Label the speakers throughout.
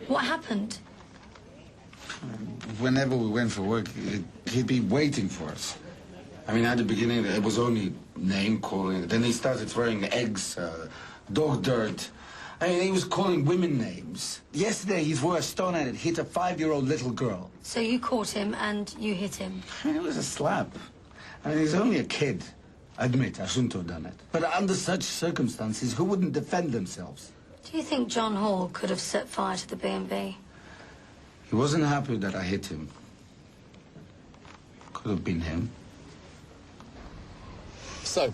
Speaker 1: What happened?
Speaker 2: Whenever we went for work, he'd be waiting for us. I mean, at the beginning, it was only name calling. Then he started throwing eggs, dog dirt. I mean, he was calling women names. Yesterday, he threw a stone at it, hit a 5-year-old little girl.
Speaker 1: So you caught him and you hit him?
Speaker 2: I mean, it was a slap. I mean, he's only a kid. Admit, I shouldn't have done it. But under such circumstances, who wouldn't defend themselves?
Speaker 1: Do you think John Hall could have set fire to the B&B?
Speaker 2: He wasn't happy that I hit him. Could have been him.
Speaker 3: So,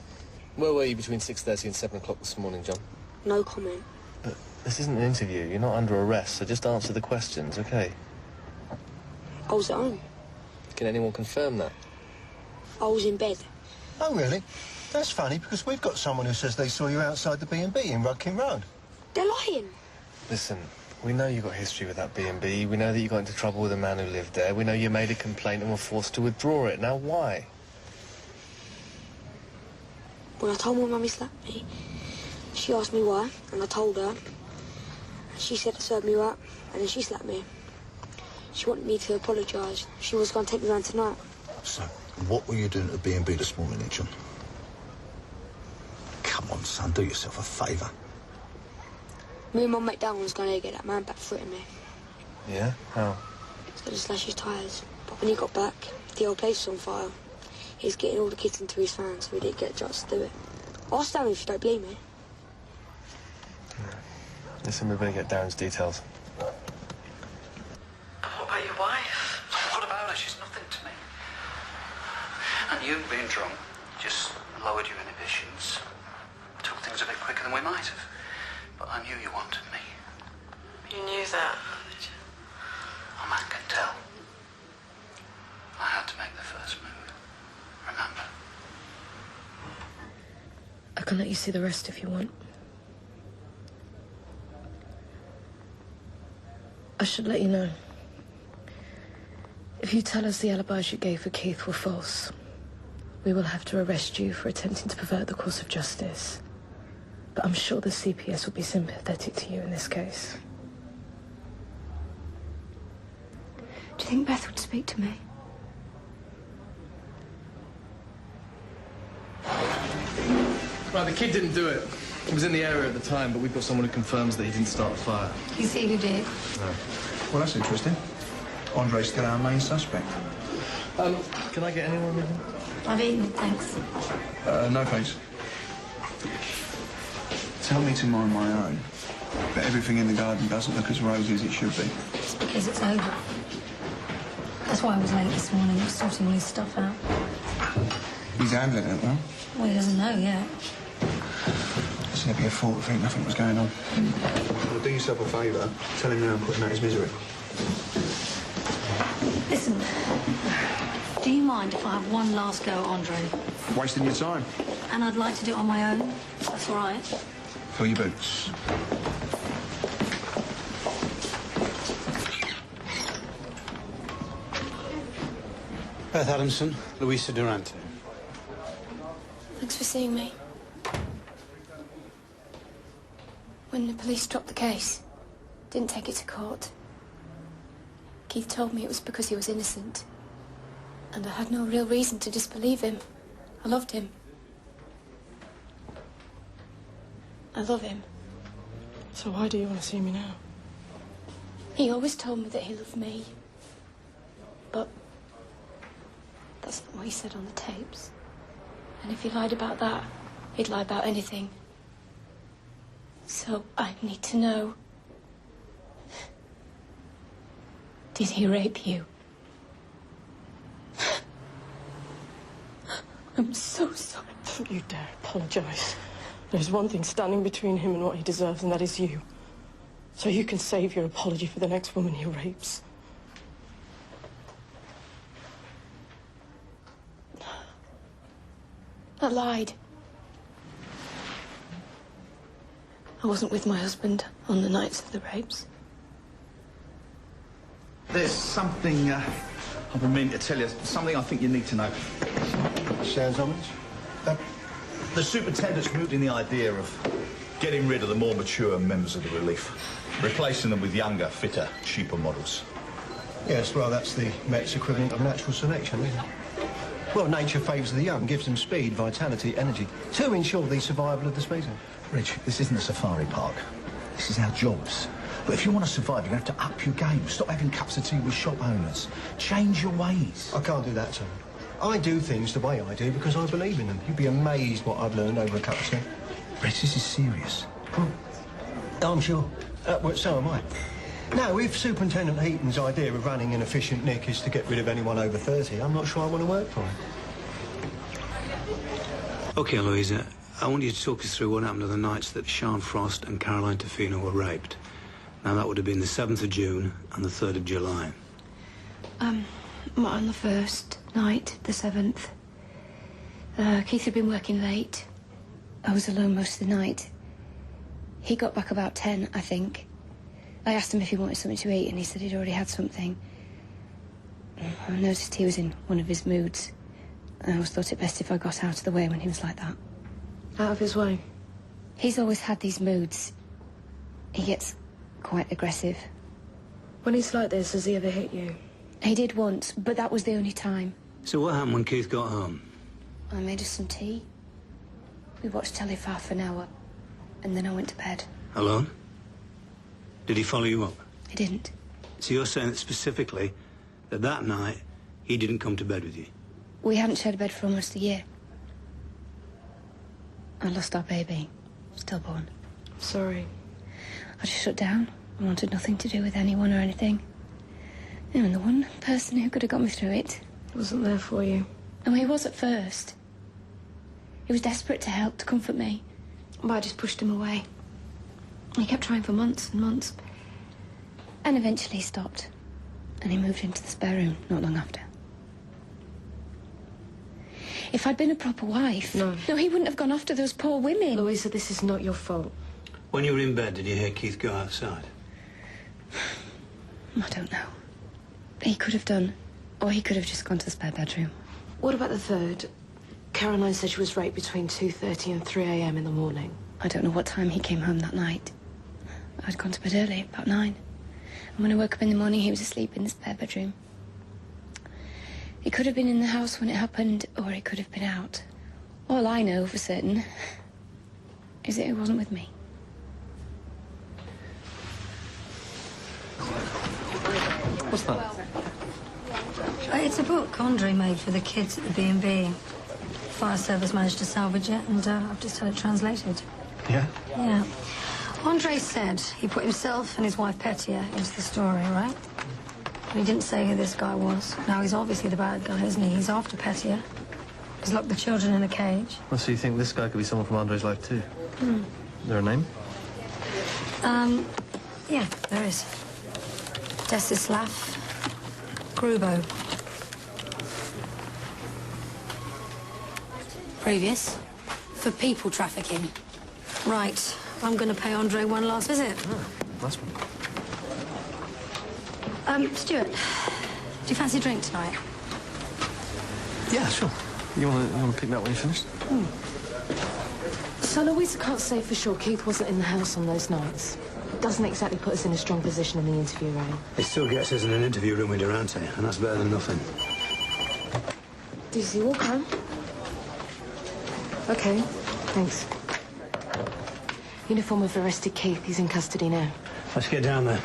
Speaker 3: where were you between 6:30 and 7 o'clock this morning, John?
Speaker 4: No comment.
Speaker 3: But this isn't an interview. You're not under arrest, so just answer the questions, OK?
Speaker 4: I was at home.
Speaker 3: Can anyone confirm that?
Speaker 4: I was in bed.
Speaker 5: Oh, really? That's funny, because we've got someone who says they saw you outside the B&B in Rudkin Road.
Speaker 4: They're lying.
Speaker 3: Listen, we know you got history with that B&B. We know that you got into trouble with a man who lived there. We know you made a complaint and were forced to withdraw it. Now, why?
Speaker 4: When I told my mum he slapped me, she asked me why, and I told her. And she said it served me right, and then she slapped me. She wanted me to apologise. She was going to take me round tonight.
Speaker 5: So, what were you doing at the B&B this morning, then, John? Come on, son, do yourself a favour.
Speaker 4: Me and Mum McDowell was going to get that man back threatening me.
Speaker 3: Yeah? How?
Speaker 4: He's going to slash his tyres. But when he got back, the old place was on fire. He's getting all the kids into his van, so he didn't get a chance to do it. I'll stand if you don't believe me.
Speaker 3: Yeah. Listen, we better get Darren's details.
Speaker 6: What about your wife? What about her? She's nothing to me. And you, being drunk, just lowered your inhibitions. Took things a bit quicker than we might have. But I knew you wanted me.
Speaker 7: You knew that?
Speaker 6: A man can tell. I had to make the first move. Remember?
Speaker 1: I can let you see the rest if you want. I should let you know. If you tell us the alibis you gave for Keith were false, we will have to arrest you for attempting to pervert the course of justice. But I'm sure the CPS will be sympathetic to you in this case. Do you think Beth would speak to me?
Speaker 3: Right, the kid didn't do it. He was in the area at the time, but we've got someone who confirms that he didn't start the fire.
Speaker 1: You see who did?
Speaker 3: No.
Speaker 8: Well, that's interesting. Andre's still our main suspect.
Speaker 3: Can I get anyone with him?
Speaker 1: I've eaten, thanks.
Speaker 8: No thanks. Tell me to mind my own, but everything in the garden doesn't look as rosy as it should be.
Speaker 1: It's because it's over. That's why I was late this morning, sorting all his stuff out.
Speaker 8: He's handling it, well.
Speaker 1: Well, he doesn't know yet.
Speaker 8: It's going to be a fool to think nothing was going on. Well, do yourself a favour. Tell him now I'm putting out his misery.
Speaker 1: Listen, do you mind if I have one last go at Andre?
Speaker 8: Wasting your time.
Speaker 1: And I'd like to do it on my own. That's all right.
Speaker 8: Fill your boots.
Speaker 9: Beth Adamson, Louisa Durante.
Speaker 10: Thanks for seeing me. When the police dropped the case, didn't take it to court, Keith told me it was because he was innocent. And I had no real reason to disbelieve him. I loved him. I love him.
Speaker 7: So why do you want to see me now?
Speaker 10: He always told me that he loved me. But that's not what he said on the tapes. And if he lied about that, he'd lie about anything. So I need to know. Did he rape you? I'm so sorry.
Speaker 7: Don't you dare apologise. There's one thing standing between him and what he deserves, and that is you. So you can save your apology for the next woman he rapes.
Speaker 10: I lied. I wasn't with my husband on the nights of the rapes.
Speaker 9: There's something I've been meaning to tell you. Something I think you need to know.
Speaker 5: Sounds ominous.
Speaker 9: The superintendent's mooting the idea of Getting rid of the more mature members of the relief. Replacing them with younger, fitter, cheaper models.
Speaker 5: Yes, well, that's the Met's equivalent of natural selection, isn't it? Well, nature favours the young, gives them speed, vitality, energy, to ensure the survival of the species.
Speaker 9: Rich, this isn't a safari park. This is our jobs. But if you want to survive, you have to up your game. Stop having cups of tea with shop owners. Change your ways.
Speaker 5: I can't do that, Tom. I do things the way I do because I believe in them. You'd be amazed what I've learned over a cup of tea.
Speaker 9: Rich, this is serious.
Speaker 5: I'm sure. Well, so am I. Now, if Superintendent Heaton's idea of running an efficient Nick is to get rid of anyone over 30, I'm not sure I want to work for him.
Speaker 6: OK, Louisa, I want you to talk us through what happened on the nights that Sian Frost and Caroline Tofino were raped. Now, that would have been the 7th of June and the 3rd of July.
Speaker 10: On the first night, the 7th, Keith had been working late. I was alone most of the night. He got back about 10, I think. I asked him if he wanted something to eat, and he said he'd already had something. I noticed he was in one of his moods. I always thought it best if I got out of the way when he was like that.
Speaker 1: Out of his way?
Speaker 10: He's always had these moods. He gets quite aggressive.
Speaker 1: When he's like this, has he ever hit you?
Speaker 10: He did once, but that was the only time.
Speaker 6: So what happened when Keith got home?
Speaker 10: I made us some tea. We watched telly for half an hour, and then I went to bed.
Speaker 6: Alone? Did he follow you up?
Speaker 10: He didn't.
Speaker 6: So you're saying that specifically that night he didn't come to bed with you?
Speaker 10: We hadn't shared a bed for almost a year. I lost our baby, stillborn.
Speaker 1: Sorry.
Speaker 10: I just shut down. I wanted nothing to do with anyone or anything. And the one person who could have got me through it
Speaker 1: wasn't there for you.
Speaker 10: Oh, he was at first. He was desperate to help, to comfort me. But I just pushed him away. He kept trying for months and months. And eventually he stopped. And he moved into the spare room not long after. If I'd been a proper wife...
Speaker 1: No,
Speaker 10: he wouldn't have gone after those poor women.
Speaker 1: Louisa, this is not your fault.
Speaker 6: When you were in bed, did you hear Keith go outside?
Speaker 10: I don't know. He could have done. Or he could have just gone to the spare bedroom.
Speaker 1: What about the 3rd? Caroline said she was raped between 2:30 and 3 a.m. in the morning.
Speaker 10: I don't know what time he came home that night. I'd gone to bed early, about 9. And when I woke up in the morning, he was asleep in the spare bedroom. He could have been in the house when it happened, or he could have been out. All I know for certain is that he wasn't with me.
Speaker 3: What's that?
Speaker 11: It's a book Andre made for the kids at the B&B. Fire service managed to salvage it, and I've just had it translated.
Speaker 3: Yeah?
Speaker 11: Yeah. Andre said he put himself and his wife Petia into the story, right? And he didn't say who this guy was. Now, he's obviously the bad guy, isn't he? He's after Petia. He's locked the children in a cage.
Speaker 3: Well, so you think this guy could be someone from Andre's life, too?
Speaker 11: Hmm.
Speaker 3: Is there a name?
Speaker 11: Yeah, there is. Desislav Grubo. Previous. For people trafficking. Right. I'm going to pay Andre one last visit.
Speaker 3: Oh, nice one.
Speaker 11: Stuart, do you fancy a drink tonight?
Speaker 3: Yeah, sure. You want to pick me up when you're finished?
Speaker 1: So Louisa can't say for sure Keith wasn't in the house on those nights. Doesn't exactly put us in a strong position in the interview room.
Speaker 6: It still gets us in an interview room with Durante, and that's better than nothing.
Speaker 1: Do you see walk home? OK, thanks. Uniform of arrested Keith. He's in custody now.
Speaker 6: Let's get down there.